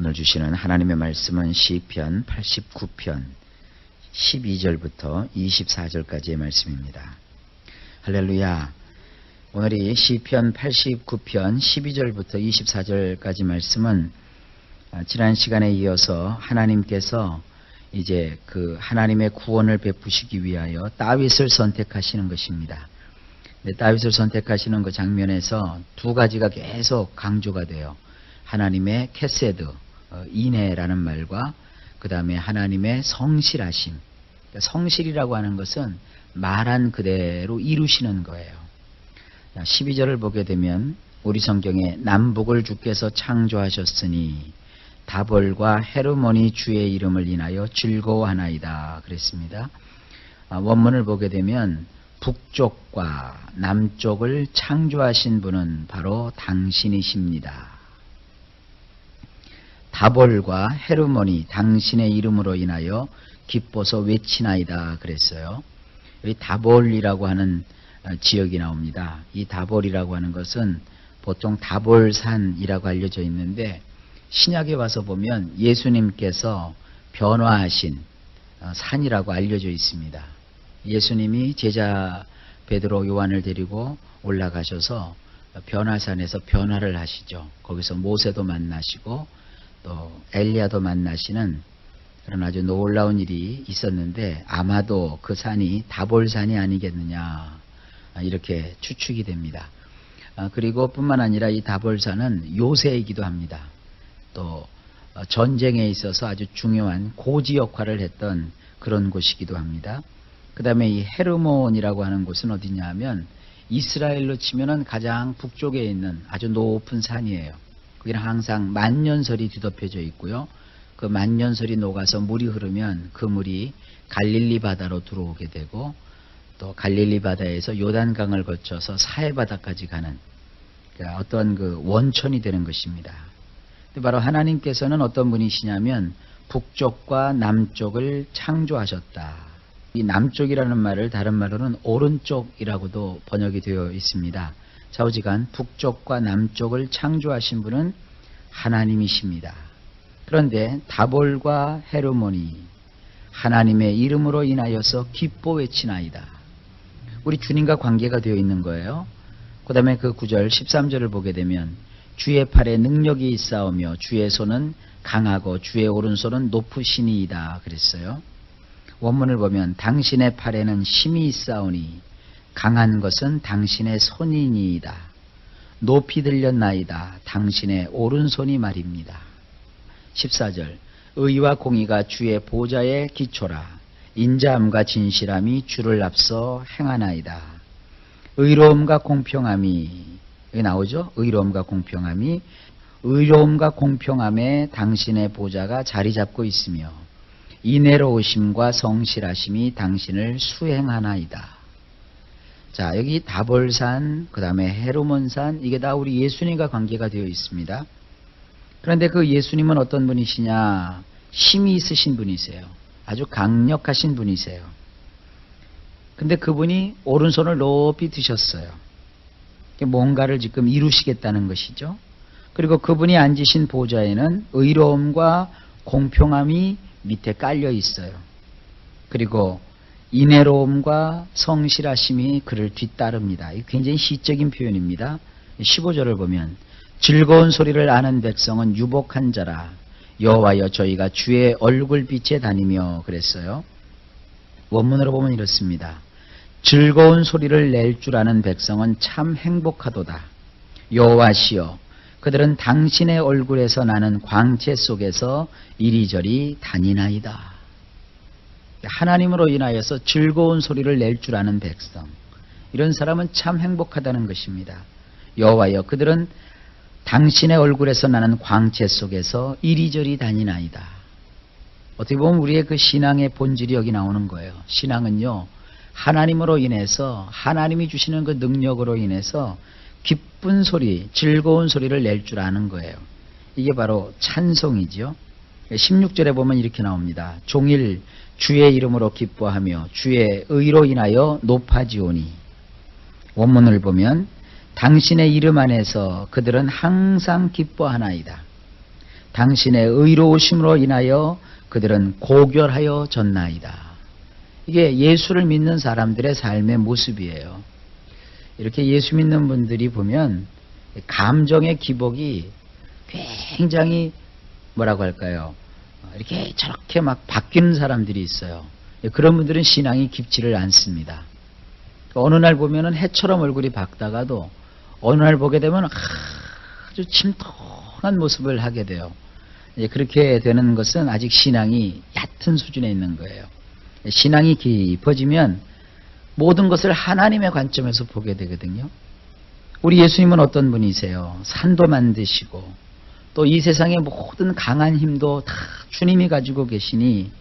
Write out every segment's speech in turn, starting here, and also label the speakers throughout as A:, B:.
A: 오늘 주시는 하나님의 말씀은 시편 89편 12절부터 24절까지의 말씀입니다. 할렐루야. 오늘이 시편 89편 12절부터 24절까지 말씀은 지난 시간에 이어서 하나님께서 이제 그 하나님의 구원을 베푸시기 위하여 다윗을 선택하시는 것입니다. 다윗을 선택하시는 그 장면에서 두 가지가 계속 강조가 돼요. 하나님의 캐세드, 인애라는 말과 그 다음에 하나님의 성실하심. 성실이라고 하는 것은 말한 그대로 이루시는 거예요. 12절을 보게 되면 우리 성경에 남북을 주께서 창조하셨으니 다볼과 헤르몬이 주의 이름을 인하여 즐거워하나이다 그랬습니다. 원문을 보게 되면 북쪽과 남쪽을 창조하신 분은 바로 당신이십니다. 다볼과 헤르몬이 당신의 이름으로 인하여 기뻐서 외치나이다 그랬어요. 여기 다볼이라고 하는 지역이 나옵니다. 이 다볼이라고 하는 것은 보통 다볼산이라고 알려져 있는데 신약에 와서 보면 예수님께서 변화하신 산이라고 알려져 있습니다. 예수님이 제자 베드로 요한을 데리고 올라가셔서 변화산에서 변화를 하시죠. 거기서 모세도 만나시고 또 엘리야도 만나시는 그런 아주 놀라운 일이 있었는데 아마도 그 산이 다볼산이 아니겠느냐 이렇게 추측이 됩니다. 그리고 뿐만 아니라 이 다볼산은 요새이기도 합니다. 또 전쟁에 있어서 아주 중요한 고지 역할을 했던 그런 곳이기도 합니다. 그 다음에 이 헤르몬이라고 하는 곳은 어디냐 하면 이스라엘로 치면은 가장 북쪽에 있는 아주 높은 산이에요. 거기는 항상 만년설이 뒤덮여져 있고요. 그 만년설이 녹아서 물이 흐르면 그 물이 갈릴리 바다로 들어오게 되고 또 갈릴리 바다에서 요단강을 거쳐서 사해 바다까지 가는 어떤 그 원천이 되는 것입니다. 바로 하나님께서는 어떤 분이시냐면 북쪽과 남쪽을 창조하셨다. 이 남쪽이라는 말을 다른 말로는 오른쪽이라고도 번역이 되어 있습니다. 좌우지간 북쪽과 남쪽을 창조하신 분은 하나님이십니다. 그런데 다볼과 헤르몬이 하나님의 이름으로 인하여서 기뻐 외치나이다. 우리 주님과 관계가 되어 있는 거예요. 그 다음에 그 9절 13절을 보게 되면 주의 팔에 능력이 있사오며 주의 손은 강하고 주의 오른손은 높으시니이다 그랬어요. 원문을 보면 당신의 팔에는 힘이 있사오니 강한 것은 당신의 손이니이다. 높이 들렸나이다. 당신의 오른손이 말입니다. 14절 의와 공의가 주의 보좌의 기초라. 인자함과 진실함이 주를 앞서 행하나이다. 의로움과 공평함이 여기 나오죠? 의로움과 공평함이 의로움과 공평함에 당신의 보좌가 자리 잡고 있으며 인애로우심과 성실하심이 당신을 수행하나이다. 자, 여기 다볼산, 그 다음에 헤르몬산, 이게 다 우리 예수님과 관계가 되어 있습니다. 그런데 그 예수님은 어떤 분이시냐? 힘이 있으신 분이세요. 아주 강력하신 분이세요. 근데 그분이 오른손을 높이 드셨어요. 뭔가를 지금 이루시겠다는 것이죠. 그리고 그분이 앉으신 보좌에는 의로움과 공평함이 밑에 깔려 있어요. 그리고 인애로움과 성실하심이 그를 뒤따릅니다. 이 굉장히 시적인 표현입니다. 15절을 보면 즐거운 소리를 아는 백성은 유복한 자라. 여호와여 저희가 주의 얼굴빛에 다니며 그랬어요. 원문으로 보면 이렇습니다. 즐거운 소리를 낼 줄 아는 백성은 참 행복하도다. 여호와시여 그들은 당신의 얼굴에서 나는 광채 속에서 이리저리 다니나이다. 하나님으로 인하여서 즐거운 소리를 낼 줄 아는 백성, 이런 사람은 참 행복하다는 것입니다. 여호와여 그들은 당신의 얼굴에서 나는 광채 속에서 이리저리 다니나이다. 어떻게 보면 우리의 그 신앙의 본질이 여기 나오는 거예요. 신앙은요, 하나님으로 인해서 하나님이 주시는 그 능력으로 인해서 기쁜 소리, 즐거운 소리를 낼 줄 아는 거예요. 이게 바로 찬송이죠. 16절에 보면 이렇게 나옵니다. 종일 주의 이름으로 기뻐하며 주의 의로 인하여 높아지오니. 원문을 보면 당신의 이름 안에서 그들은 항상 기뻐하나이다. 당신의 의로우심으로 인하여 그들은 고결하여 졌나이다. 이게 예수를 믿는 사람들의 삶의 모습이에요. 이렇게 예수 믿는 분들이 보면 감정의 기복이 굉장히 뭐라고 할까요? 이렇게 저렇게 막 바뀌는 사람들이 있어요. 그런 분들은 신앙이 깊지를 않습니다. 어느 날 보면은 해처럼 얼굴이 밝다가도 어느 날 보게 되면 아주 침통한 모습을 하게 돼요. 그렇게 되는 것은 아직 신앙이 얕은 수준에 있는 거예요. 신앙이 깊어지면 모든 것을 하나님의 관점에서 보게 되거든요. 우리 예수님은 어떤 분이세요? 산도 만드시고 또 이 세상의 모든 강한 힘도 다 주님이 가지고 계시니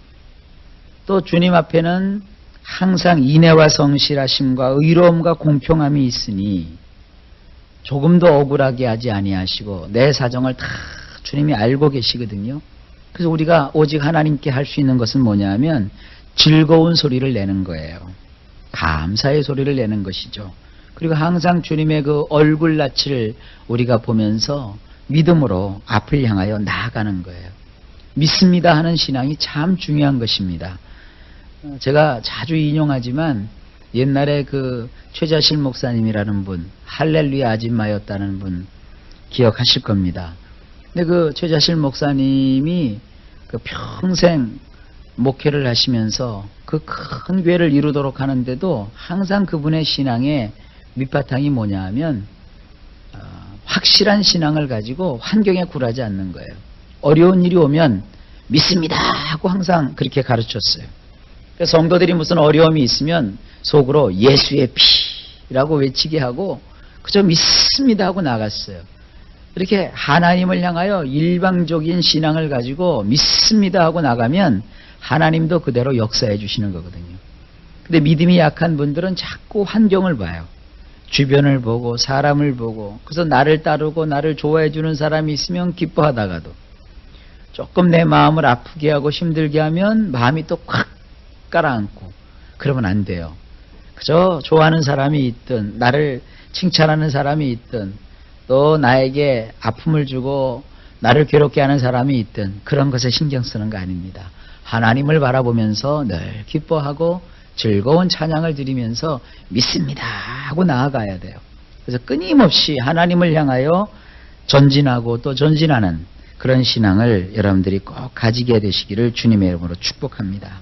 A: 또 주님 앞에는 항상 인애와 성실하심과 의로움과 공평함이 있으니 조금도 억울하게 하지 아니하시고 내 사정을 다 주님이 알고 계시거든요. 그래서 우리가 오직 하나님께 할 수 있는 것은 뭐냐 하면 즐거운 소리를 내는 거예요. 감사의 소리를 내는 것이죠. 그리고 항상 주님의 그 얼굴낯을 우리가 보면서 믿음으로 앞을 향하여 나아가는 거예요. 믿습니다 하는 신앙이 참 중요한 것입니다. 제가 자주 인용하지만 옛날에 그 최자실 목사님이라는 분, 할렐루야 아줌마였다는 분 기억하실 겁니다. 근데 그 최자실 목사님이 그 평생 목회를 하시면서 그 큰 교회를 이루도록 하는데도 항상 그분의 신앙의 밑바탕이 뭐냐 하면 확실한 신앙을 가지고 환경에 굴하지 않는 거예요. 어려운 일이 오면 믿습니다 하고 항상 그렇게 가르쳤어요. 그래서 성도들이 무슨 어려움이 있으면 속으로 예수의 피라고 외치게 하고 그저 믿습니다 하고 나갔어요. 이렇게 하나님을 향하여 일방적인 신앙을 가지고 믿습니다 하고 나가면 하나님도 그대로 역사해 주시는 거거든요. 근데 믿음이 약한 분들은 자꾸 환경을 봐요. 주변을 보고 사람을 보고 그래서 나를 따르고 나를 좋아해 주는 사람이 있으면 기뻐하다가도 조금 내 마음을 아프게 하고 힘들게 하면 마음이 또 콱 깔아앉고 그러면 안 돼요. 그저 좋아하는 사람이 있든 나를 칭찬하는 사람이 있든 또 나에게 아픔을 주고 나를 괴롭게 하는 사람이 있든 그런 것에 신경 쓰는 거 아닙니다. 하나님을 바라보면서 늘 기뻐하고 즐거운 찬양을 드리면서 믿습니다 하고 나아가야 돼요. 그래서 끊임없이 하나님을 향하여 전진하고 또 전진하는 그런 신앙을 여러분들이 꼭 가지게 되시기를 주님의 이름으로 축복합니다.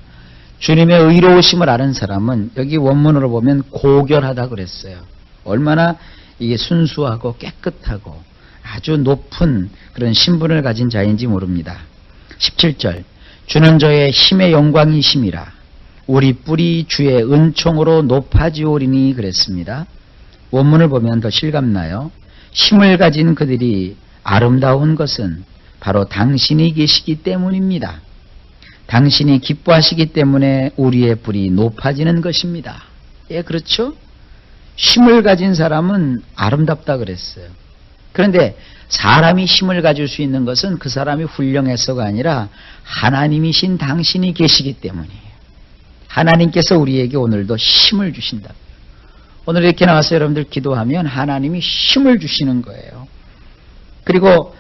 A: 주님의 의로우심을 아는 사람은 여기 원문으로 보면 고결하다 그랬어요. 얼마나 이게 순수하고 깨끗하고 아주 높은 그런 신분을 가진 자인지 모릅니다. 17절 주는 저의 힘의 영광이심이라 우리 뿔이 주의 은총으로 높아지오리니 그랬습니다. 원문을 보면 더 실감나요. 힘을 가진 그들이 아름다운 것은 바로 당신이 계시기 때문입니다. 당신이 기뻐하시기 때문에 우리의 뿔이 높아지는 것입니다. 예, 그렇죠? 힘을 가진 사람은 아름답다 그랬어요. 그런데 사람이 힘을 가질 수 있는 것은 그 사람이 훌륭해서가 아니라 하나님이신 당신이 계시기 때문이에요. 하나님께서 우리에게 오늘도 힘을 주신다. 오늘 이렇게 나와서 여러분들 기도하면 하나님이 힘을 주시는 거예요. 그리고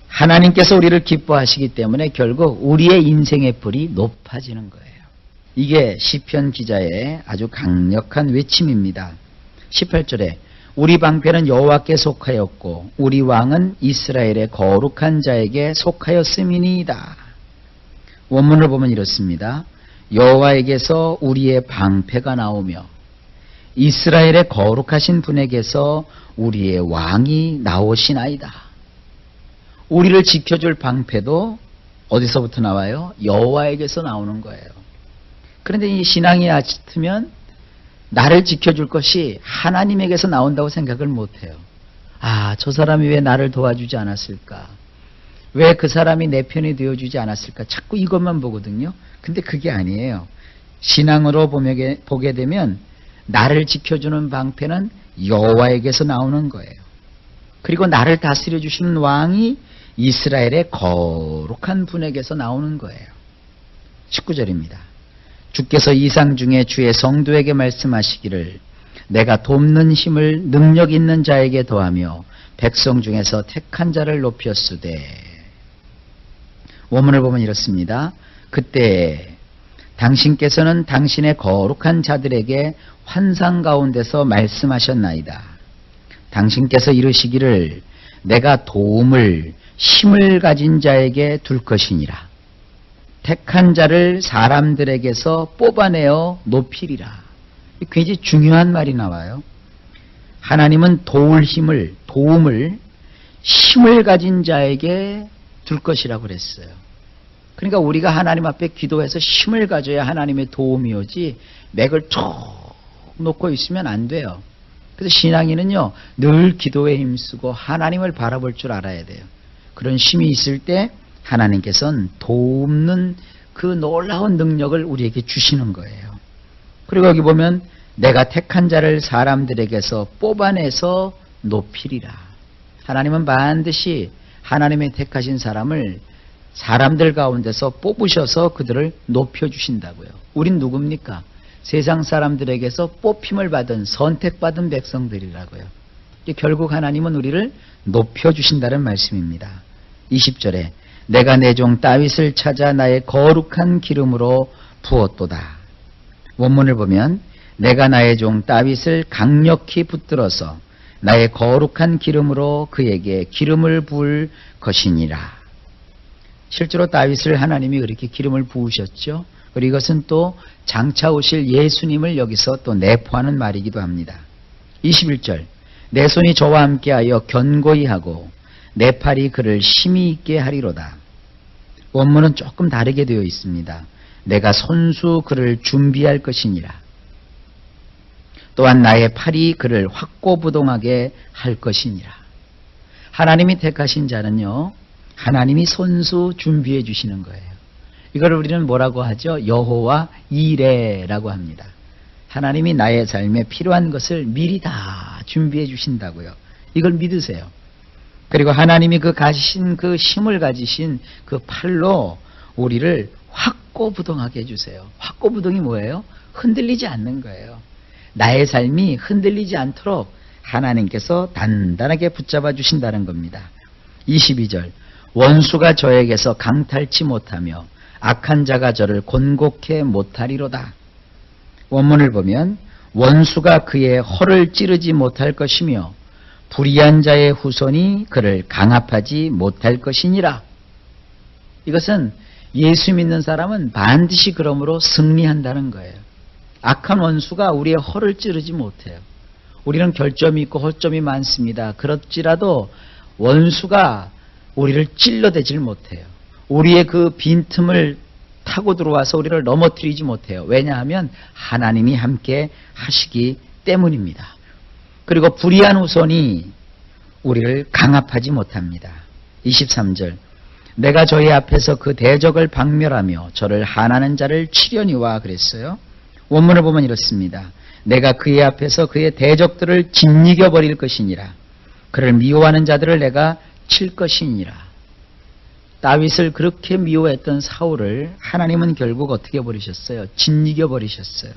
A: 하나님께서 우리를 기뻐하시기 때문에 결국 우리의 인생의 뿔이 높아지는 거예요. 이게 시편 기자의 아주 강력한 외침입니다. 18절에 우리 방패는 여호와께 속하였고 우리 왕은 이스라엘의 거룩한 자에게 속하였음이니이다. 원문을 보면 이렇습니다. 여호와에게서 우리의 방패가 나오며 이스라엘의 거룩하신 분에게서 우리의 왕이 나오시나이다. 우리를 지켜줄 방패도 어디서부터 나와요? 여호와에게서 나오는 거예요. 그런데 이 신앙이 얕으면 나를 지켜줄 것이 하나님에게서 나온다고 생각을 못해요. 아, 저 사람이 왜 나를 도와주지 않았을까? 왜 그 사람이 내 편이 되어주지 않았을까? 자꾸 이것만 보거든요. 근데 그게 아니에요. 신앙으로 보게 되면 나를 지켜주는 방패는 여호와에게서 나오는 거예요. 그리고 나를 다스려 주시는 왕이 이스라엘의 거룩한 분에게서 나오는 거예요. 19절입니다. 주께서 이상 중에 주의 성도에게 말씀하시기를 내가 돕는 힘을 능력 있는 자에게 더하며 백성 중에서 택한 자를 높였으되 원문을 보면 이렇습니다. 그때 당신께서는 당신의 거룩한 자들에게 환상 가운데서 말씀하셨나이다. 당신께서 이르시기를 내가 도움을 힘을 가진 자에게 둘 것이니라. 택한 자를 사람들에게서 뽑아내어 높이리라. 굉장히 중요한 말이 나와요. 하나님은 도움을 힘을 가진 자에게 둘 것이라고 그랬어요. 그러니까 우리가 하나님 앞에 기도해서 힘을 가져야 하나님의 도움이 오지 맥을 툭 놓고 있으면 안 돼요. 그래서 신앙인은요 늘 기도에 힘쓰고 하나님을 바라볼 줄 알아야 돼요. 그런 힘이 있을 때 하나님께서는 돕는 그 놀라운 능력을 우리에게 주시는 거예요. 그리고 여기 보면 내가 택한 자를 사람들에게서 뽑아내서 높이리라. 하나님은 반드시 하나님의 택하신 사람을 사람들 가운데서 뽑으셔서 그들을 높여주신다고요. 우린 누굽니까? 세상 사람들에게서 뽑힘을 받은 선택받은 백성들이라고요. 결국 하나님은 우리를 높여주신다는 말씀입니다. 20절에 내가 내 종 다윗을 찾아 나의 거룩한 기름으로 부었도다. 원문을 보면 내가 나의 종 다윗을 강력히 붙들어서 나의 거룩한 기름으로 그에게 기름을 부을 것이니라. 실제로 다윗을 하나님이 그렇게 기름을 부으셨죠. 그리고 이것은 또 장차 오실 예수님을 여기서 또 내포하는 말이기도 합니다. 21절 내 손이 저와 함께하여 견고히 하고 내 팔이 그를 힘이 있게 하리로다. 원문은 조금 다르게 되어 있습니다. 내가 손수 그를 준비할 것이니라. 또한 나의 팔이 그를 확고부동하게 할 것이니라. 하나님이 택하신 자는요 하나님이 손수 준비해 주시는 거예요. 이걸 우리는 뭐라고 하죠? 여호와 이레라고 합니다. 하나님이 나의 삶에 필요한 것을 미리 다 준비해 주신다고요. 이걸 믿으세요. 그리고 하나님이 그 힘을 가지신 그 팔로 우리를 확고부동하게 해주세요. 확고부동이 뭐예요? 흔들리지 않는 거예요. 나의 삶이 흔들리지 않도록 하나님께서 단단하게 붙잡아 주신다는 겁니다. 22절 원수가 저에게서 강탈치 못하며 악한 자가 저를 곤곡해 못하리로다. 원문을 보면 원수가 그의 허를 찌르지 못할 것이며 불의한 자의 후손이 그를 강압하지 못할 것이니라. 이것은 예수 믿는 사람은 반드시 그러므로 승리한다는 거예요. 악한 원수가 우리의 허를 찌르지 못해요. 우리는 결점이 있고 허점이 많습니다. 그렇지라도 원수가 우리를 찔러대질 못해요. 우리의 그 빈틈을 타고 들어와서 우리를 넘어뜨리지 못해요. 왜냐하면 하나님이 함께 하시기 때문입니다. 그리고 불의한 후손이 우리를 강압하지 못합니다. 23절 내가 저희 앞에서 그 대적을 박멸하며 저를 한하는 자를 치려니와 그랬어요. 원문을 보면 이렇습니다. 내가 그의 앞에서 그의 대적들을 짓이겨 버릴 것이니라. 그를 미워하는 자들을 내가 칠 것이니라. 다윗을 그렇게 미워했던 사울을 하나님은 결국 어떻게 버리셨어요? 짓이겨 버리셨어요.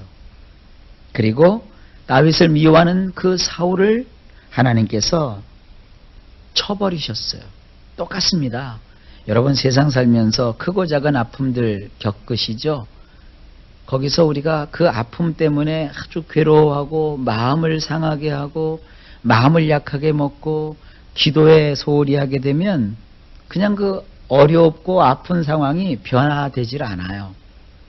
A: 그리고 다윗을 미워하는 그 사울을 하나님께서 쳐버리셨어요. 똑같습니다. 여러분 세상 살면서 크고 작은 아픔들 겪으시죠? 거기서 우리가 그 아픔 때문에 아주 괴로워하고 마음을 상하게 하고 마음을 약하게 먹고 기도에 소홀히 하게 되면 그냥 그 어렵고 아픈 상황이 변화되질 않아요.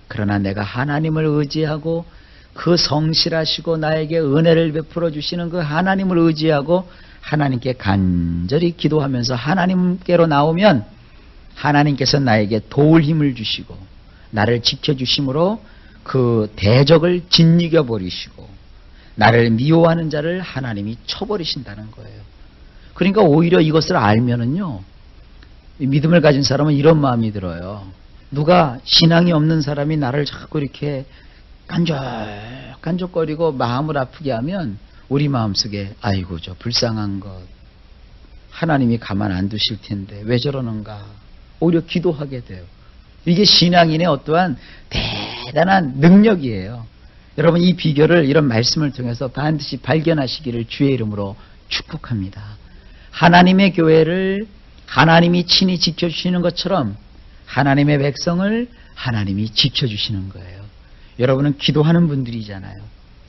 A: 그러나 내가 하나님을 의지하고 그 성실하시고 나에게 은혜를 베풀어 주시는 그 하나님을 의지하고 하나님께 간절히 기도하면서 하나님께로 나오면 하나님께서 나에게 도울 힘을 주시고 나를 지켜주심으로 그 대적을 짓이겨 버리시고 나를 미워하는 자를 하나님이 쳐버리신다는 거예요. 그러니까 오히려 이것을 알면은요 믿음을 가진 사람은 이런 마음이 들어요. 누가 신앙이 없는 사람이 나를 자꾸 이렇게 깐족거리고 마음을 아프게 하면 우리 마음속에 아이고 저 불쌍한 것 하나님이 가만 안 두실 텐데 왜 저러는가 오히려 기도하게 돼요. 이게 신앙인의 어떠한 대단한 능력이에요. 여러분 이 비결을 이런 말씀을 통해서 반드시 발견하시기를 주의 이름으로 축복합니다. 하나님의 교회를 하나님이 친히 지켜주시는 것처럼 하나님의 백성을 하나님이 지켜주시는 거예요. 여러분은 기도하는 분들이잖아요.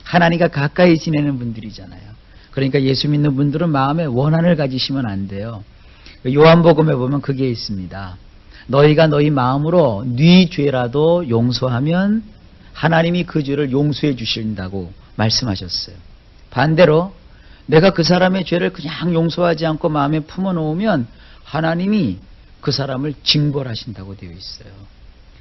A: 하나님과 가까이 지내는 분들이잖아요. 그러니까 예수 믿는 분들은 마음에 원한을 가지시면 안 돼요. 요한복음에 보면 그게 있습니다. 너희가 너희 마음으로 네 죄라도 용서하면 하나님이 그 죄를 용서해 주신다고 말씀하셨어요. 반대로 내가 그 사람의 죄를 그냥 용서하지 않고 마음에 품어놓으면 하나님이 그 사람을 징벌하신다고 되어 있어요.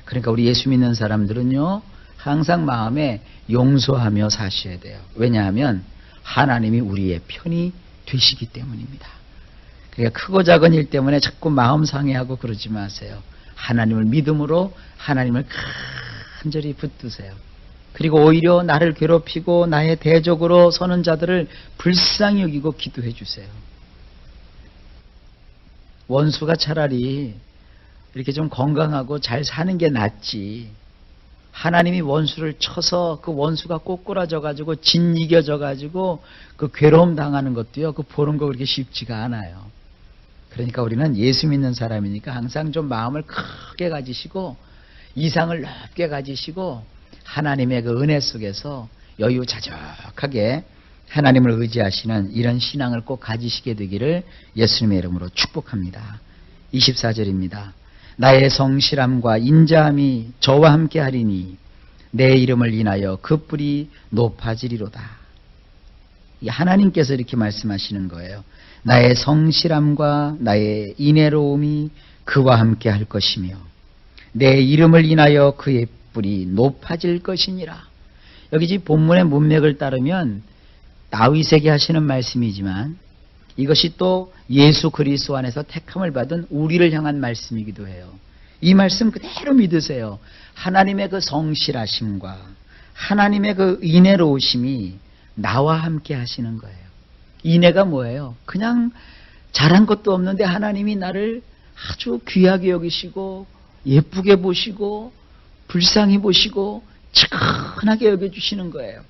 A: 그러니까 우리 예수 믿는 사람들은요, 항상 마음에 용서하며 사셔야 돼요. 왜냐하면 하나님이 우리의 편이 되시기 때문입니다. 그러니까 크고 작은 일 때문에 자꾸 마음 상해하고 그러지 마세요. 하나님을 믿음으로 하나님을 간절히 붙드세요. 그리고 오히려 나를 괴롭히고 나의 대적으로 서는 자들을 불쌍히 여기고 기도해 주세요. 원수가 차라리 이렇게 좀 건강하고 잘 사는 게 낫지, 하나님이 원수를 쳐서 그 원수가 꼬꾸라져 가지고 진 이겨져 가지고 그 괴로움 당하는 것도요, 그 보는 거 그렇게 쉽지가 않아요. 그러니까 우리는 예수 믿는 사람이니까 항상 좀 마음을 크게 가지시고 이상을 넓게 가지시고 하나님의 그 은혜 속에서 여유자적하게 하나님을 의지하시는 이런 신앙을 꼭 가지시게 되기를 예수님의 이름으로 축복합니다. 24절입니다. 나의 성실함과 인자함이 저와 함께 하리니 내 이름을 인하여 그 뿔이 높아지리로다. 하나님께서 이렇게 말씀하시는 거예요. 나의 성실함과 나의 인애로움이 그와 함께 할 것이며 내 이름을 인하여 그의 뿔이 높아질 것이니라. 여기 지금 본문의 문맥을 따르면 다윗에게 하시는 말씀이지만 이것이 또 예수 그리스도 안에서 택함을 받은 우리를 향한 말씀이기도 해요. 이 말씀 그대로 믿으세요. 하나님의 그 성실하심과 하나님의 그 인애로우심이 나와 함께 하시는 거예요. 인애가 뭐예요? 그냥 잘한 것도 없는데 하나님이 나를 아주 귀하게 여기시고 예쁘게 보시고 불쌍히 보시고 측은하게 여겨주시는 거예요.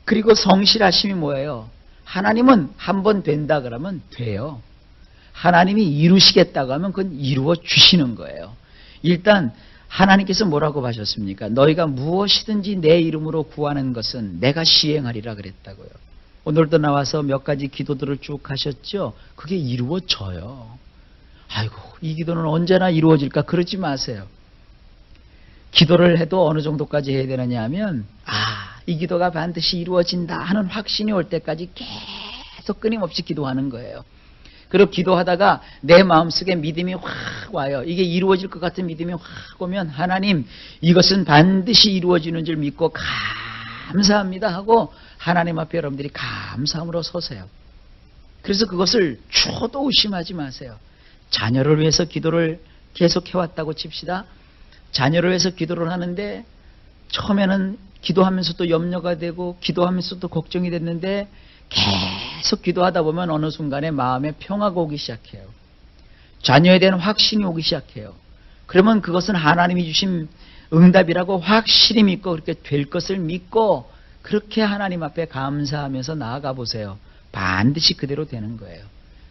A: 그리고 성실하심이 뭐예요? 하나님은 한번 된다 그러면 돼요. 하나님이 이루시겠다고 하면 그건 이루어 주시는 거예요. 일단 하나님께서 뭐라고 하셨습니까? 너희가 무엇이든지 내 이름으로 구하는 것은 내가 시행하리라 그랬다고요. 오늘도 나와서 몇 가지 기도들을 쭉 하셨죠? 그게 이루어져요. 아이고, 이 기도는 언제나 이루어질까? 그러지 마세요. 기도를 해도 어느 정도까지 해야 되느냐 하면 이 기도가 반드시 이루어진다 하는 확신이 올 때까지 계속 끊임없이 기도하는 거예요. 그리고 기도하다가 내 마음속에 믿음이 확 와요. 이게 이루어질 것 같은 믿음이 확 오면 하나님 이것은 반드시 이루어지는 줄 믿고 감사합니다 하고 하나님 앞에 여러분들이 감사함으로 서세요. 그래서 그것을 초도 의심하지 마세요. 자녀를 위해서 기도를 계속 해왔다고 칩시다. 자녀를 위해서 기도를 하는데 처음에는 기도하면서도 염려가 되고 기도하면서도 걱정이 됐는데 계속 기도하다 보면 어느 순간에 마음에 평화가 오기 시작해요. 자녀에 대한 확신이 오기 시작해요. 그러면 그것은 하나님이 주신 응답이라고 확실히 믿고 그렇게 될 것을 믿고 그렇게 하나님 앞에 감사하면서 나아가 보세요. 반드시 그대로 되는 거예요.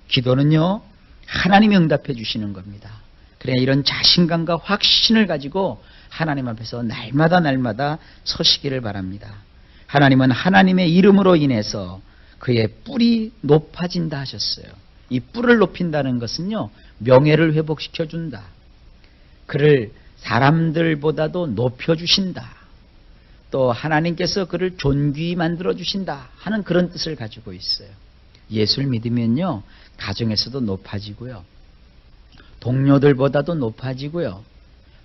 A: 기도는요, 하나님이 응답해 주시는 겁니다. 그래 이런 자신감과 확신을 가지고 하나님 앞에서 날마다 서시기를 바랍니다. 하나님은 하나님의 이름으로 인해서 그의 뿔이 높아진다 하셨어요. 이 뿔을 높인다는 것은요, 명예를 회복시켜준다. 그를 사람들보다도 높여주신다. 또 하나님께서 그를 존귀히 만들어주신다 하는 그런 뜻을 가지고 있어요. 예수를 믿으면요, 가정에서도 높아지고요. 동료들보다도 높아지고요.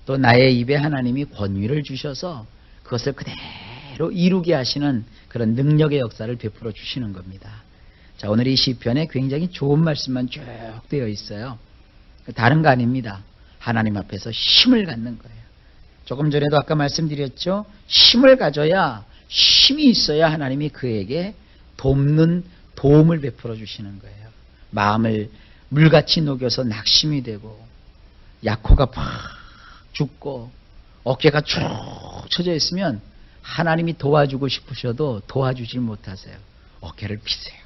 A: 또 나의 입에 하나님이 권위를 주셔서 그것을 그대로 이루게 하시는 그런 능력의 역사를 베풀어 주시는 겁니다. 자, 오늘 이 시편에 굉장히 좋은 말씀만 쭉 되어 있어요. 다른 거 아닙니다. 하나님 앞에서 힘을 갖는 거예요. 조금 전에도 아까 말씀드렸죠. 힘을 가져야, 힘이 있어야 하나님이 그에게 돕는 도움을 베풀어 주시는 거예요. 마음을 물같이 녹여서 낙심이 되고 약호가 팍 죽고 어깨가 쭉 쳐져 있으면 하나님이 도와주고 싶으셔도 도와주질 못하세요. 어깨를 피세요.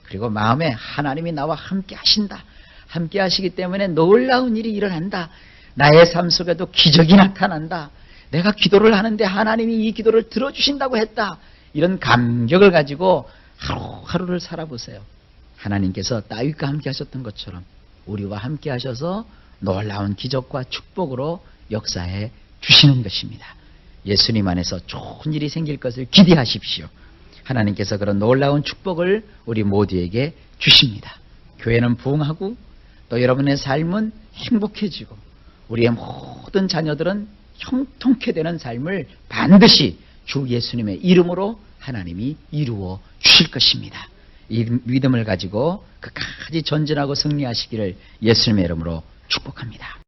A: 그리고 마음에 하나님이 나와 함께 하신다. 함께 하시기 때문에 놀라운 일이 일어난다. 나의 삶 속에도 기적이 나타난다. 내가 기도를 하는데 하나님이 이 기도를 들어주신다고 했다. 이런 감격을 가지고 하루하루를 살아보세요. 하나님께서 다윗과 함께 하셨던 것처럼 우리와 함께 하셔서 놀라운 기적과 축복으로 역사해 주시는 것입니다. 예수님 안에서 좋은 일이 생길 것을 기대하십시오. 하나님께서 그런 놀라운 축복을 우리 모두에게 주십니다. 교회는 부흥하고 또 여러분의 삶은 행복해지고 우리의 모든 자녀들은 형통케 되는 삶을 반드시 주 예수님의 이름으로 하나님이 이루어 주실 것입니다. 이 믿음을 가지고 끝까지 전진하고 승리하시기를 예수님의 이름으로 축복합니다.